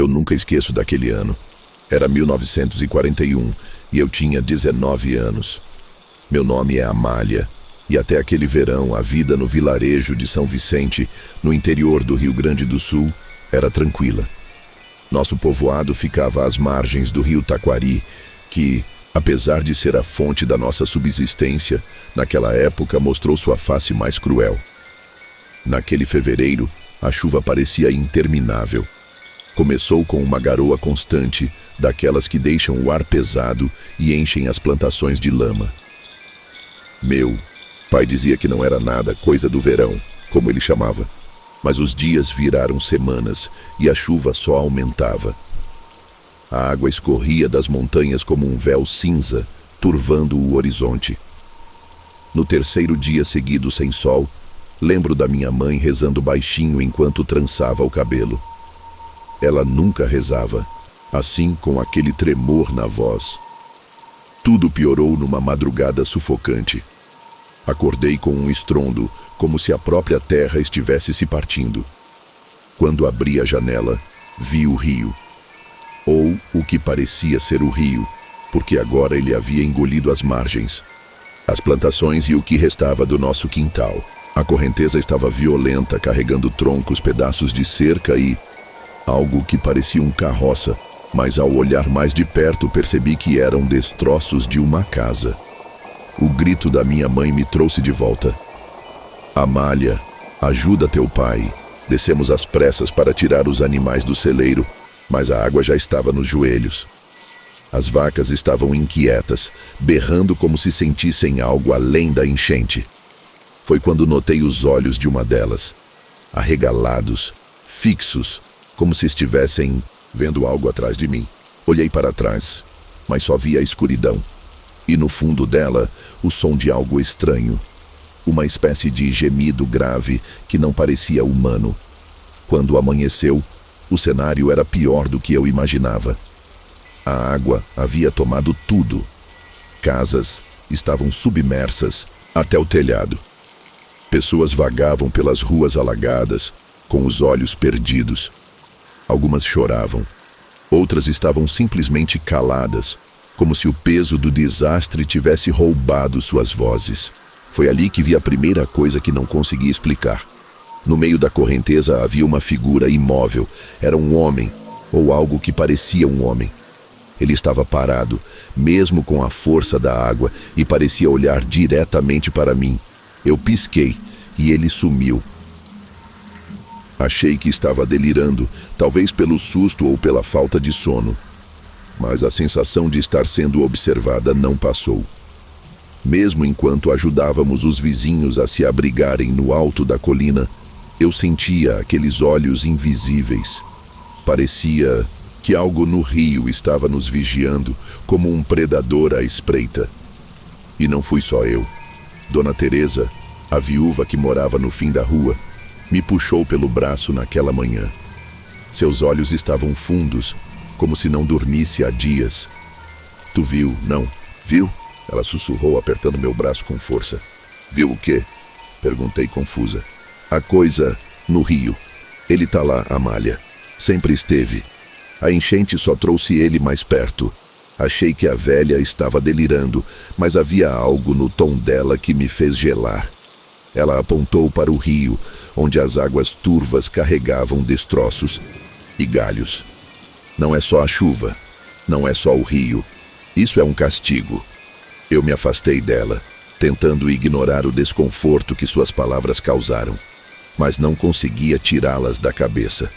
Eu nunca esqueço daquele ano. Era 1941 e eu tinha 19 anos. Meu nome é Amália e até aquele verão a vida no vilarejo de São Vicente, no interior do Rio Grande do Sul, era tranquila. Nosso povoado ficava às margens do rio Taquari, que, apesar de ser a fonte da nossa subsistência, naquela época mostrou sua face mais cruel. Naquele fevereiro, a chuva parecia interminável. Começou com uma garoa constante, daquelas que deixam o ar pesado e enchem as plantações de lama. Meu pai dizia que não era nada coisa do verão, como ele chamava, mas os dias viraram semanas e a chuva só aumentava. A água escorria das montanhas como um véu cinza, turvando o horizonte. No terceiro dia seguido sem sol, lembro da minha mãe rezando baixinho enquanto trançava o cabelo. Ela nunca rezava, assim com aquele tremor na voz. Tudo piorou numa madrugada sufocante. Acordei com um estrondo, como se a própria terra estivesse se partindo. Quando abri a janela, vi o rio. Ou o que parecia ser o rio, porque agora ele havia engolido as margens, as plantações e o que restava do nosso quintal. A correnteza estava violenta, carregando troncos, pedaços de cerca e algo que parecia um carroça, mas ao olhar mais de perto percebi que eram destroços de uma casa. O grito da minha mãe me trouxe de volta. Amália, ajuda teu pai. Descemos às pressas para tirar os animais do celeiro, mas a água já estava nos joelhos. As vacas estavam inquietas, berrando como se sentissem algo além da enchente. Foi quando notei os olhos de uma delas, arregalados, fixos, como se estivessem vendo algo atrás de mim. Olhei para trás, mas só via a escuridão. E no fundo dela, o som de algo estranho. Uma espécie de gemido grave que não parecia humano. Quando amanheceu, o cenário era pior do que eu imaginava. A água havia tomado tudo. Casas estavam submersas até o telhado. Pessoas vagavam pelas ruas alagadas, com os olhos perdidos. Algumas choravam. Outras estavam simplesmente caladas, como se o peso do desastre tivesse roubado suas vozes. Foi ali que vi a primeira coisa que não consegui explicar. No meio da correnteza havia uma figura imóvel. Era um homem, ou algo que parecia um homem. Ele estava parado, mesmo com a força da água, e parecia olhar diretamente para mim. Eu pisquei, e ele sumiu. Achei que estava delirando, talvez pelo susto ou pela falta de sono. Mas a sensação de estar sendo observada não passou. Mesmo enquanto ajudávamos os vizinhos a se abrigarem no alto da colina, eu sentia aqueles olhos invisíveis. Parecia que algo no rio estava nos vigiando, como um predador à espreita. E não fui só eu. Dona Teresa, a viúva que morava no fim da rua, me puxou pelo braço naquela manhã. Seus olhos estavam fundos, como se não dormisse há dias. Tu viu, não? Viu? Ela sussurrou, apertando meu braço com força. Viu o quê? Perguntei confusa. A coisa no rio. Ele tá lá, Amália. Sempre esteve. A enchente só trouxe ele mais perto. Achei que a velha estava delirando, mas havia algo no tom dela que me fez gelar. Ela apontou para o rio, onde as águas turvas carregavam destroços e galhos. Não é só a chuva, não é só o rio. Isso é um castigo. Eu me afastei dela, tentando ignorar o desconforto que suas palavras causaram, mas não conseguia tirá-las da cabeça.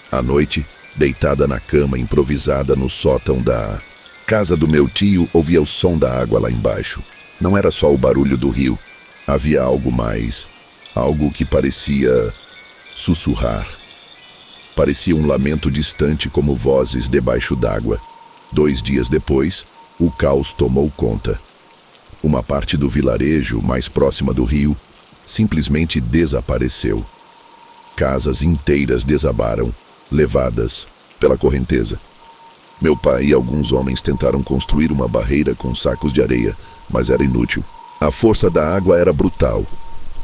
À noite, deitada na cama improvisada no sótão da casa do meu tio, ouvia o som da água lá embaixo. Não era só o barulho do rio. Havia algo mais, algo que parecia sussurrar. Parecia um lamento distante como vozes debaixo d'água. 2 dias depois, o caos tomou conta. Uma parte do vilarejo, mais próxima do rio, simplesmente desapareceu. Casas inteiras desabaram, levadas pela correnteza. Meu pai e alguns homens tentaram construir uma barreira com sacos de areia, mas era inútil. A força da água era brutal.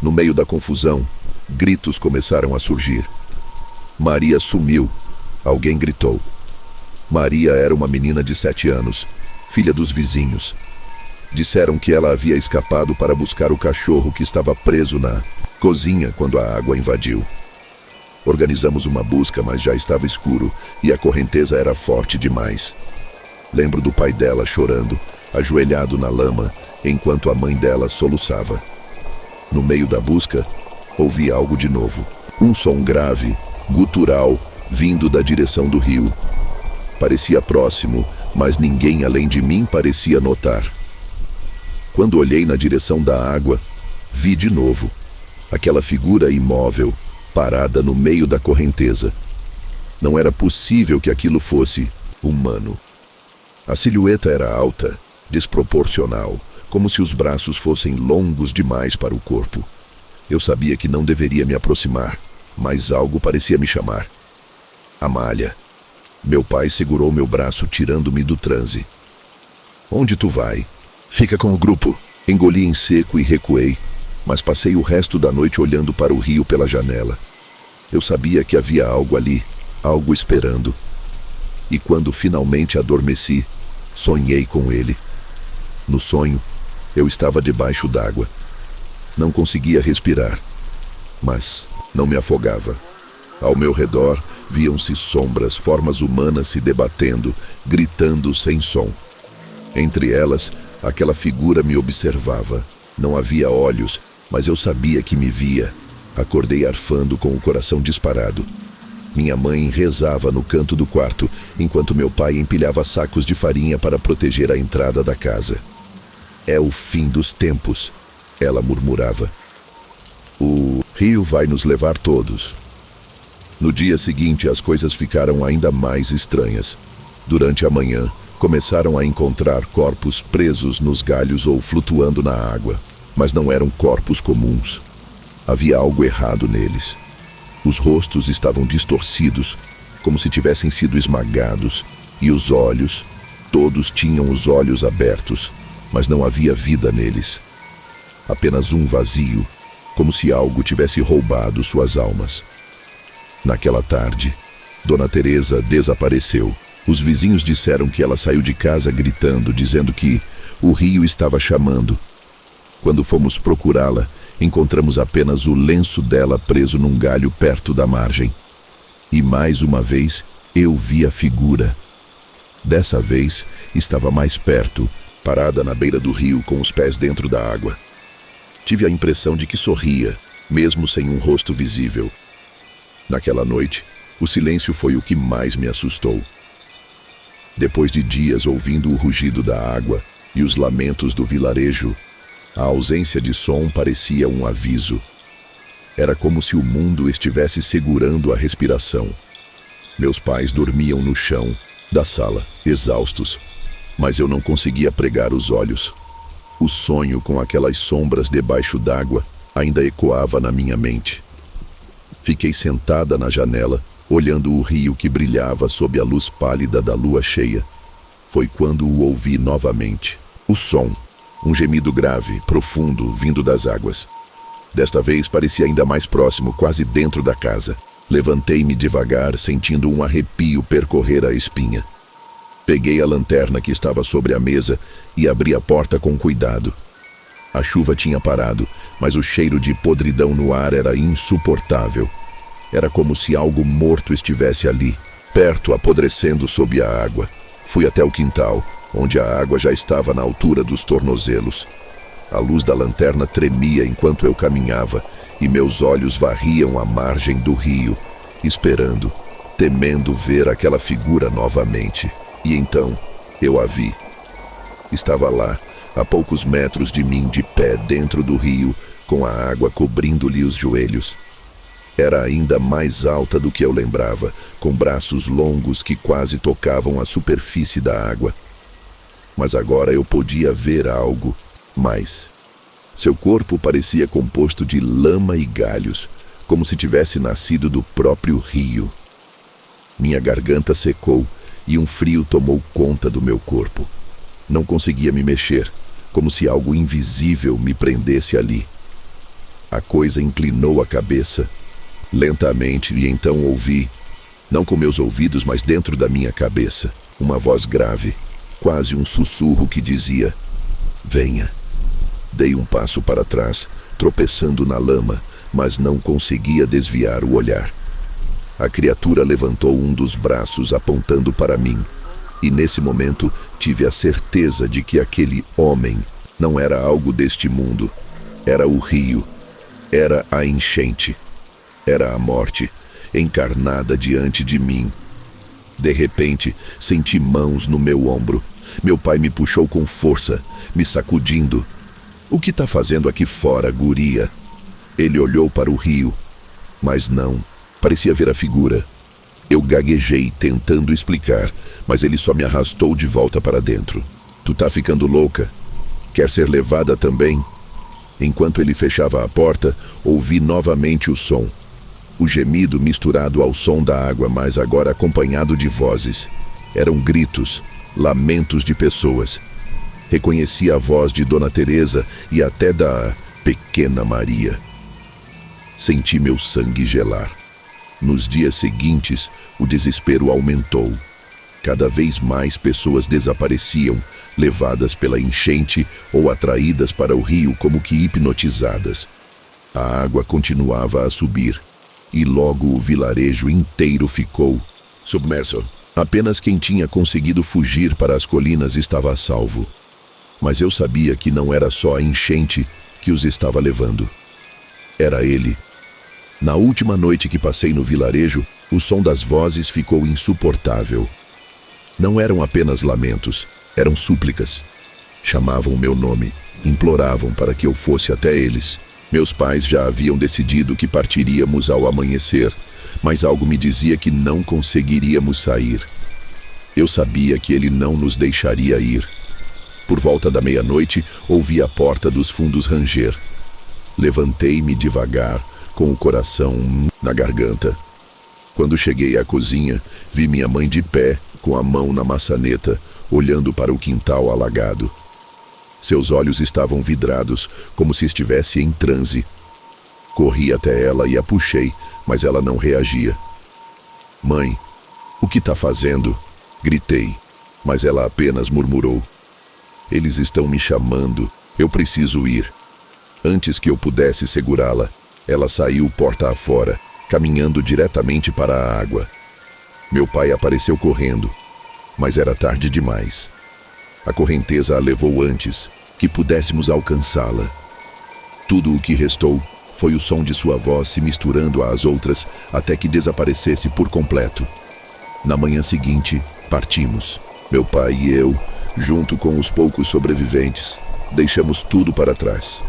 No meio da confusão, gritos começaram a surgir. Maria sumiu. Alguém gritou. Maria era uma menina de 7 anos, filha dos vizinhos. Disseram que ela havia escapado para buscar o cachorro que estava preso na cozinha quando a água invadiu. Organizamos uma busca, mas já estava escuro e a correnteza era forte demais. Lembro do pai dela chorando, ajoelhado na lama, enquanto a mãe dela soluçava. No meio da busca, ouvi algo de novo. Um som grave, gutural, vindo da direção do rio. Parecia próximo, mas ninguém além de mim parecia notar. Quando olhei na direção da água, vi de novo aquela figura imóvel, parada no meio da correnteza. Não era possível que aquilo fosse humano. A silhueta era alta, desproporcional, como se os braços fossem longos demais para o corpo. Eu sabia que não deveria me aproximar, mas algo parecia me chamar. Amália. Meu pai segurou meu braço, tirando-me do transe. Onde tu vai? Fica com o grupo. Engoli em seco e recuei, mas passei o resto da noite olhando para o rio pela janela. Eu sabia que havia algo ali, algo esperando. E quando finalmente adormeci, sonhei com ele. No sonho, eu estava debaixo d'água. Não conseguia respirar, mas não me afogava. Ao meu redor, viam-se sombras, formas humanas se debatendo, gritando sem som. Entre elas, aquela figura me observava. Não havia olhos, mas eu sabia que me via. Acordei arfando com o coração disparado. Minha mãe rezava no canto do quarto, enquanto meu pai empilhava sacos de farinha para proteger a entrada da casa. É o fim dos tempos, ela murmurava. O rio vai nos levar todos. No dia seguinte, as coisas ficaram ainda mais estranhas. Durante a manhã, começaram a encontrar corpos presos nos galhos ou flutuando na água, mas não eram corpos comuns. Havia algo errado neles. Os rostos estavam distorcidos, como se tivessem sido esmagados, e os olhos, todos tinham os olhos abertos, mas não havia vida neles. Apenas um vazio, como se algo tivesse roubado suas almas. Naquela tarde, Dona Teresa desapareceu. Os vizinhos disseram que ela saiu de casa gritando, dizendo que o rio estava chamando. Quando fomos procurá-la, encontramos apenas o lenço dela preso num galho perto da margem. E mais uma vez, eu vi a figura. Dessa vez, estava mais perto, parada na beira do rio com os pés dentro da água. Tive a impressão de que sorria, mesmo sem um rosto visível. Naquela noite, o silêncio foi o que mais me assustou. Depois de dias ouvindo o rugido da água e os lamentos do vilarejo, a ausência de som parecia um aviso. Era como se o mundo estivesse segurando a respiração. Meus pais dormiam no chão da sala, exaustos, mas eu não conseguia pregar os olhos. O sonho com aquelas sombras debaixo d'água ainda ecoava na minha mente. Fiquei sentada na janela, olhando o rio que brilhava sob a luz pálida da lua cheia. Foi quando o ouvi novamente. O som, um gemido grave, profundo, vindo das águas. Desta vez parecia ainda mais próximo, quase dentro da casa. Levantei-me devagar, sentindo um arrepio percorrer a espinha. Peguei a lanterna que estava sobre a mesa e abri a porta com cuidado. A chuva tinha parado, mas o cheiro de podridão no ar era insuportável. Era como se algo morto estivesse ali, perto, apodrecendo sob a água. Fui até o quintal, onde a água já estava na altura dos tornozelos. A luz da lanterna tremia enquanto eu caminhava, e meus olhos varriam a margem do rio, esperando, temendo ver aquela figura novamente. E então, eu a vi. Estava lá, a poucos metros de mim, de pé dentro do rio, com a água cobrindo-lhe os joelhos. Era ainda mais alta do que eu lembrava, com braços longos que quase tocavam a superfície da água. Mas agora eu podia ver algo mais. Seu corpo parecia composto de lama e galhos, como se tivesse nascido do próprio rio. Minha garganta secou e um frio tomou conta do meu corpo. Não conseguia me mexer, como se algo invisível me prendesse ali. A coisa inclinou a cabeça, lentamente, e então ouvi Não com meus ouvidos, mas dentro da minha cabeça. Uma voz grave, quase um sussurro que dizia: venha. Dei um passo para trás, tropeçando na lama, mas não conseguia desviar o olhar. A criatura levantou um dos braços apontando para mim, e nesse momento tive a certeza de que aquele homem não era algo deste mundo. Era o rio, era a enchente, era a morte, encarnada diante de mim. De repente, senti mãos no meu ombro. Meu pai me puxou com força, me sacudindo. O que tá fazendo aqui fora, guria? Ele olhou para o rio, mas não, parecia ver a figura. Eu gaguejei tentando explicar, mas ele só me arrastou de volta para dentro. Tu tá ficando louca? Quer ser levada também? Enquanto ele fechava a porta, ouvi novamente o som. O gemido misturado ao som da água, mas agora acompanhado de vozes. Eram gritos, lamentos de pessoas. Reconheci a voz de Dona Teresa e até da pequena Maria. Senti meu sangue gelar. Nos dias seguintes, o desespero aumentou. Cada vez mais pessoas desapareciam, levadas pela enchente ou atraídas para o rio como que hipnotizadas. A água continuava a subir, e logo o vilarejo inteiro ficou submerso. Apenas quem tinha conseguido fugir para as colinas estava a salvo. Mas eu sabia que não era só a enchente que os estava levando. Era ele. Na última noite que passei no vilarejo, o som das vozes ficou insuportável. Não eram apenas lamentos, eram súplicas. Chamavam meu nome, imploravam para que eu fosse até eles. Meus pais já haviam decidido que partiríamos ao amanhecer, mas algo me dizia que não conseguiríamos sair. Eu sabia que ele não nos deixaria ir. Por volta da meia-noite, ouvi a porta dos fundos ranger. Levantei-me devagar, com o coração na garganta. Quando cheguei à cozinha, vi minha mãe de pé, com a mão na maçaneta, olhando para o quintal alagado. Seus olhos estavam vidrados, como se estivesse em transe. Corri até ela e a puxei, mas ela não reagia. Mãe, o que tá fazendo? Gritei, mas ela apenas murmurou. Eles estão me chamando, eu preciso ir. Antes que eu pudesse segurá-la, ela saiu porta afora, caminhando diretamente para a água. Meu pai apareceu correndo, mas era tarde demais. A correnteza a levou antes que pudéssemos alcançá-la. Tudo o que restou foi o som de sua voz se misturando às outras até que desaparecesse por completo. Na manhã seguinte, partimos. Meu pai e eu, junto com os poucos sobreviventes, deixamos tudo para trás.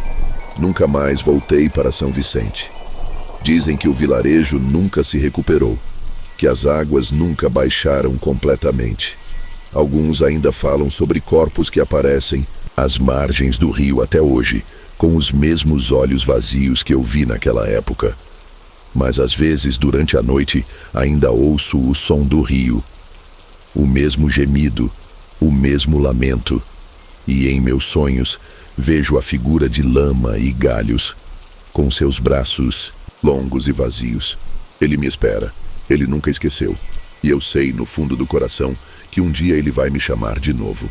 Nunca mais voltei para São Vicente. Dizem que o vilarejo nunca se recuperou, que as águas nunca baixaram completamente. Alguns ainda falam sobre corpos que aparecem às margens do rio até hoje, com os mesmos olhos vazios que eu vi naquela época. Mas às vezes, durante a noite, ainda ouço o som do rio. O mesmo gemido, o mesmo lamento. E em meus sonhos, vejo a figura de lama e galhos, com seus braços longos e vazios. Ele me espera. Ele nunca esqueceu. E eu sei, no fundo do coração, que um dia ele vai me chamar de novo.